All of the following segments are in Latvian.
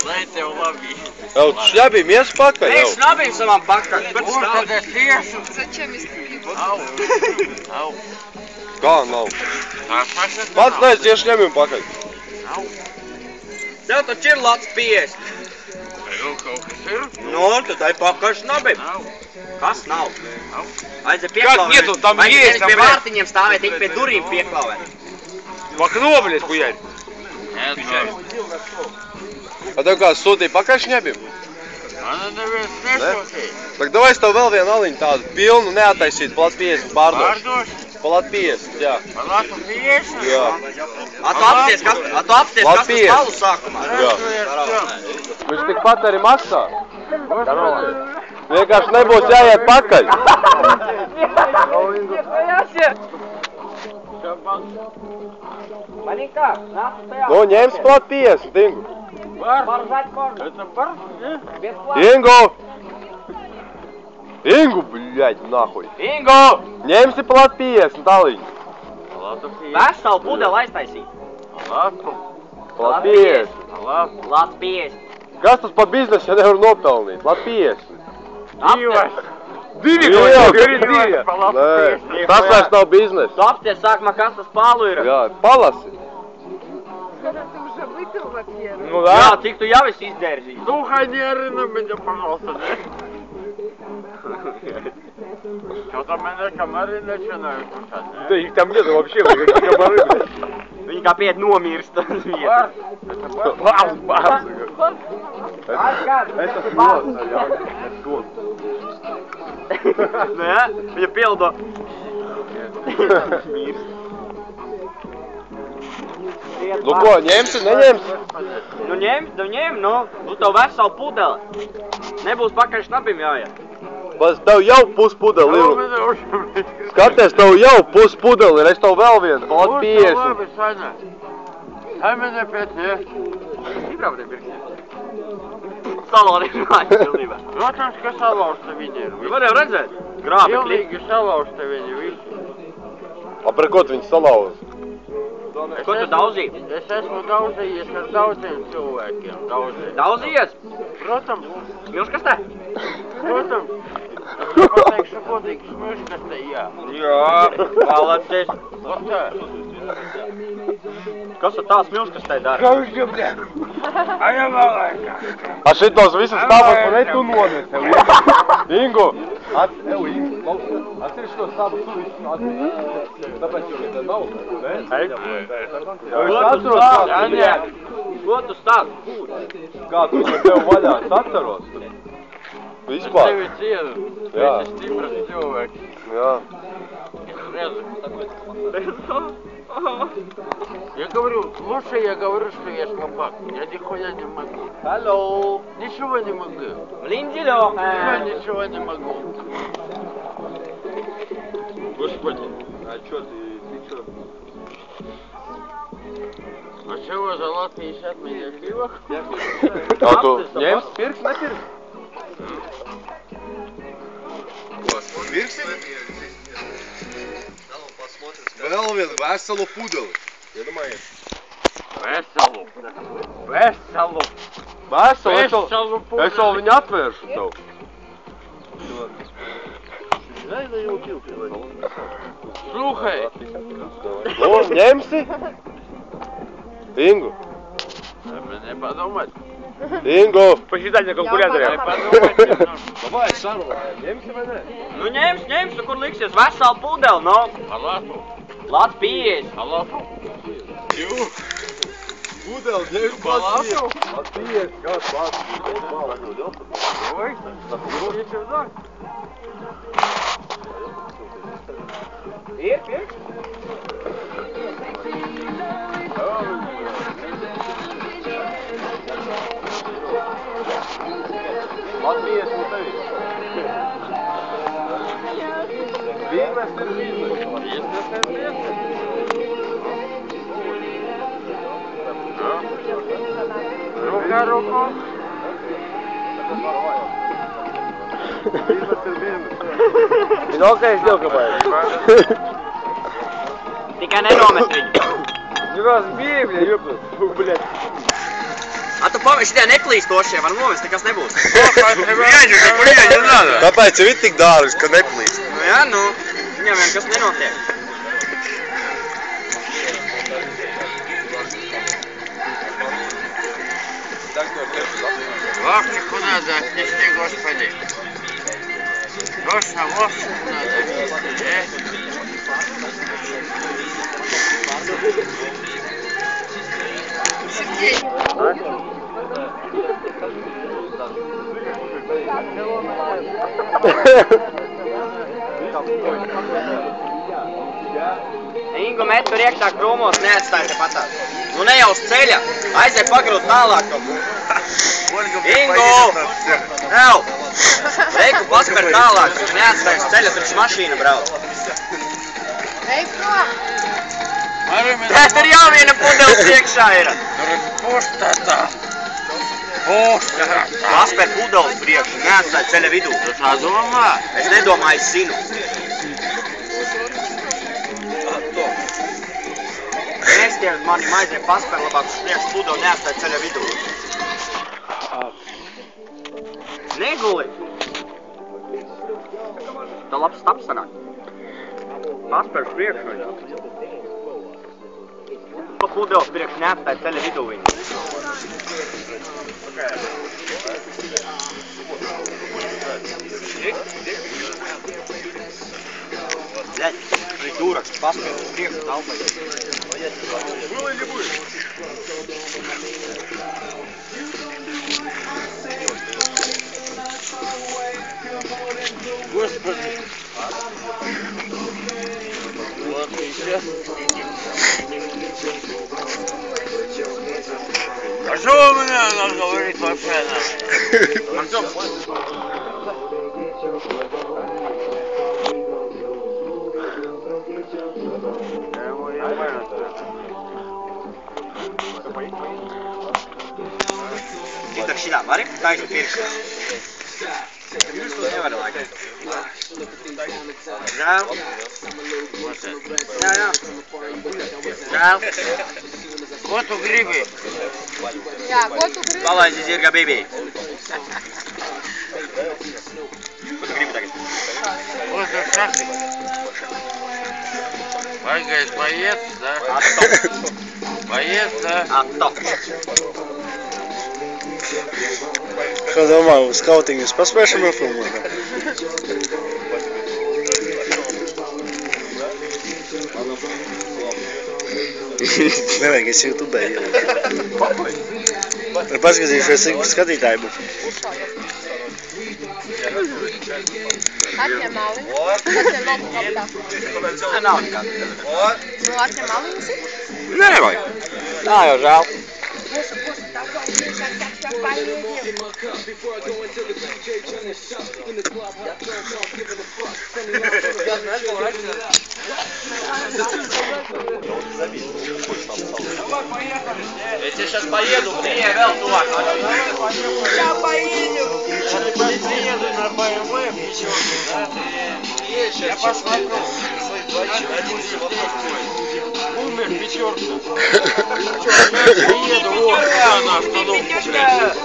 Lai tev labi. Jau, šļabīmies pakaļ, jau. Mēs šļabīsim man pakaļ. Kur tad es iešu? Зачем искать? Au. Au. Kā nav? Pats neies iešļabīm pakaļ. Au. Tev taču ir lats 50. Kaut kas ir? Nu, tad tai pakaļ šļabīm. Au. Kas nav? Au. Aiziet pieklāvēt. Nету, там есть, Vajag там, pie блядь. vārtiņiem stāvēt, tik pie durīm pieklāvēt. В окно, блядь, хуярь. Нет, A tev kāds sūtīja pakaļ šļabīm? Она, наверное, смешивает. Tak davai es tev vēl vienu aliņu tādu pilnu neataisīt, plat 50 pārdošu. Pārdošu? Plat 50, jā. Palātu 50? Jā. A tu apsties, kas tas palu sākumā? Jā. Viņš tikpat arī maksā. Vienkārši nebūs jāiet pakaļ. Maņikā, nāc tajā. Nu, ņems plat 50, Ingu. Paržать kordu. Это пар? Ingu! Ingu, bļaļ, nahuj. Ingo! Ņemsi plat 50 aliņu. Palātu 50. Veselu pudeli aiztaisīt. Palātu. Plat 50. Palātu. Lats 50. Kas tas par biznesu, ja nevar nopelnīt? Plat 50. Apsties. Divi, Jā, divi. Nē, tas vairs nav biznesa. Tu apsties sākumā, kas tas palu ir. Jā, palasi. Когда ты уже выпил, во-первых. Ну Jā, cik tu jau esi izdzērzījis. Слухай, не ори на меня, пожалуйста, да? Что-то меня комары начинают кусать, да? Да их там нету вообще, какие комары, блядь. Viņi kā piet nomirst. Бар? Это бар? Bāz. Es esmu dots, jā. Es dots. Nē, viņa pildo. Nu ko, ņemsi, neņemsi? Nu ņem, nu tev veselu pudeli. Nebūs pakaļ šnapim jāiet. Pats tev jau puspudeli ir. Skaties, tev jau puspudeli ir, es tev vēl vienu, plat 50. Labi, Saņa. Дай меня 5 лет. Izbraukt pirkties. Saloni runāja pilnībā. Protams, ka salaužta viņi ir. Tu varēja redzēt? Grābekļi. Pilnīgi salaužta viņi visi. A par ko tu viņus salauz? Ko tu daudzīji? Es esmu daudzījies ar daudziem cilvēkiem. Daudzījies? Protams, Smilškastē? protams. Es pateikšu godīgi smilškastē, jā. Jā, palacis. Ot tā. Kas tu tā smilškastē dara? Kauži, bļa. A ja malēkā. A šitos visus stāvus man tu nodesi, tev Ingu. Ingu, atceries šitos stāvus tu visus atceries. Tāpēc jau te nav, ne? Ko tu stāv? Kā tu tev vaļā, es atceros. Vispār. Tevi cienu. Jā. Esi stipras cilvēks. Jā. Redzu. Я говорю, лучше я говорю, что я слабак. Я нихуя не могу. Hello. Ничего не могу. Линдило. Я ничего не могу. Господи, а чё ты чё? А чего за лад 50 меня пива? А tu ņems pirks, nepirks? Pirksi? Vēl vienu veselu pudeli. Iedomājies. Veselu. Veselu. Veselu? Veselu pudeli. Es vēl viņu atvēršu tev. Слухай. Nu, ņemsi? Ingu. Не подумать. Ingu. Посчитай на калькуляторе. Не подумать немножко. Davai, sarunājam. Ņemsi vai ne? Nu ņems, tu kur liksies? Veselu pudeli, no. Palātu. Lats 50. Palātu. Pudeli, ņems Palātu. Atties, kāds pats. Ой. Иди сюда. Ir, pirks? Latvijas un tevi. Biznes ir biznes. Бизнес ir бизнес. Рука руку. Biznes ir biznes. Vienalgais ģelkabājs. Tikai nenomest viņu. Nevās bībļa, jupus. Bļet. A tu Šitie neplīstošie var novest, nekas nebūs. Не надо. Kāpēc ir tik dārgs, ka neplīst? Nu jā, nu, viņam vienkas nenotiek. Вовчику надо отнести, Господи. Точно, Вовчику надо отнести, Сергей. Ingu met tur iekšā krūmos, neatstāj te patās. Nu ne jau uz ceļa, aiziet pagrūt tālāk kaut ko. Ingu! Nav! Reiku paspēr tālāk, neatstāj uz ceļa, tur mašīna brauc. Ej prom! Tur jau viena pudeles iekšā ir. Пустота. Пустота. Paspēr pudeles priekšu, neatstāj ceļa vidū. Tu tā domā? Es nedomāju, es zinu. Mēstie uz mani maizie paspēr labāk uz priekšu pudeli, neatstāj ceļa vidū. Neguli! Tā labs taps sanāk. Paspēr uz priekšu. Pa pudeles priekšu neatstāj ceļa vidū viņu. Блядь, придурок, paspēr uz priekšu talpai. Было или будет? Господи. Вот и сейчас. А что у меня она говорит вообще? Viktor, šitā vari? Taisni pirkstu. Nevari laikam. Žēl. Jā, jā. Žēl. Ko tu gribi? Jā, ko tu gribi? Palaidi zirga bībī. Ko tu gribi tagad? Ko tu saki? Baigais боец, да? Atto. Боец, да? Atto. Kā domā, uz skautiņus paspēšam nofilmēt? Nevajag, es YouTube jau. Paskatīšos, cik skatītāji būs. Atņem maliņu. Atņem labu kabatā. Nav nekāda. Nu, atņem maliņus ir. Nevajag. Nā jau žēl. Если я сейчас поеду, мне вел тувак. Я поеду. Я приеду на БМВ, да? Я посмотрю. Умер пятерка. Приеду, вот, на остановку, блядь.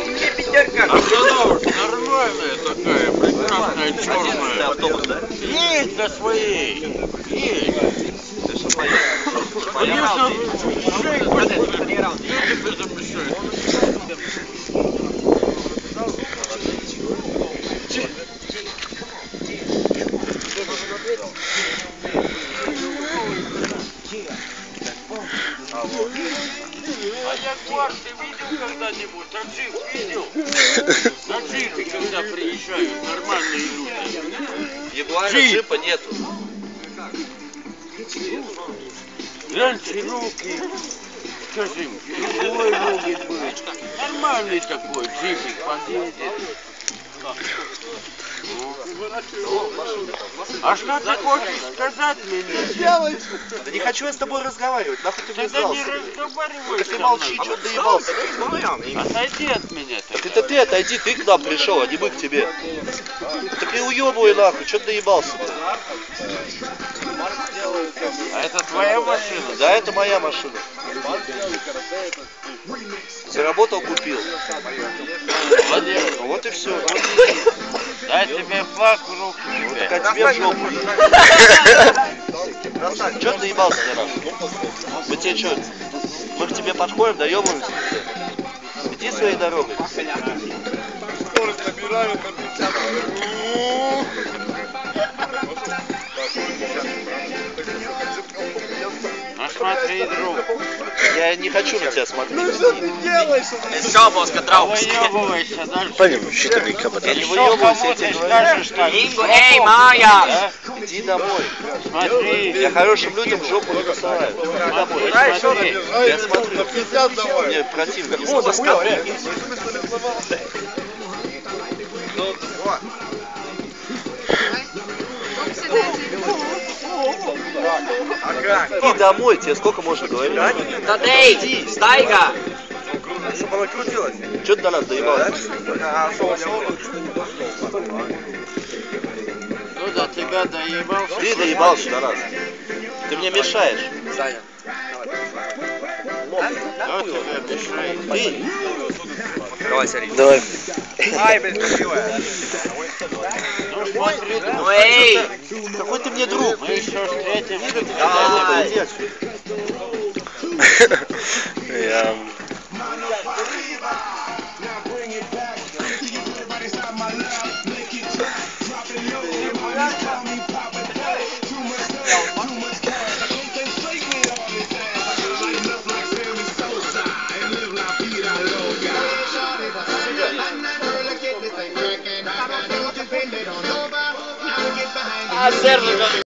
Мне пятерка. Остановка нормальная такая, прекрасная, черная. Есть на своей. Есть. Конечно, шейк тебе замешает. А Ягуар ты видел когда-нибудь? Таджик видел? Таджики, когда приезжают, нормальные люди. Ягуара джипа нету. Раньше руки, скажи, любой может быть. Нормальный такой джипик подъедет. А что ты хочешь сказать мне? Да не хочу я с тобой разговаривать, нахуй ты Тогда не ввязался. разговаривай. Так ты молчи, что ты доебался. Отойди от меня Так тогда. это ты отойди, ты к нам пришел, а не мы к тебе. Так не уебывай нахуй, что ты доебался? А это твоя машина? Да, это моя машина. Заработал, купил. Молодец. Вот и все. Дай тебе флаг в руки. Вот так а тебе в жопу. Че ты наебался за раз? Мы тебе что? Мы к тебе подходим, доебываемся? Иди своей дорогой. Скорость набирают на 50. Ну смотри, друг. Я не хочу на тебя смотреть. Es šaubos, ka draugs. Выебывайся дальше. Пойдем, щитовик капотал. Не Что, выебывайся, кому я ты тебе говорю. скажешь так? Ingu, ej mājās! Иди домой. Смотри. Я хорошим людям в жопу не посылаю. Иди домой. Смотри. Я смотрю. 50 давай. Мне противно. Иди домой, тебе сколько можно говорить? Tad ej, staigā! Чтобы она крутилась. Че ты до нас доебался? Кто до тебя доебался? Ты доебался до нас. Ты мне мешаешь. Кто тебе мешает? Ты. Давай. Ну смотри, друг. Nu ej! Какой ты мне друг? Мы еще встретимся. Давай! Иди отсюда. Я... А, Сержик,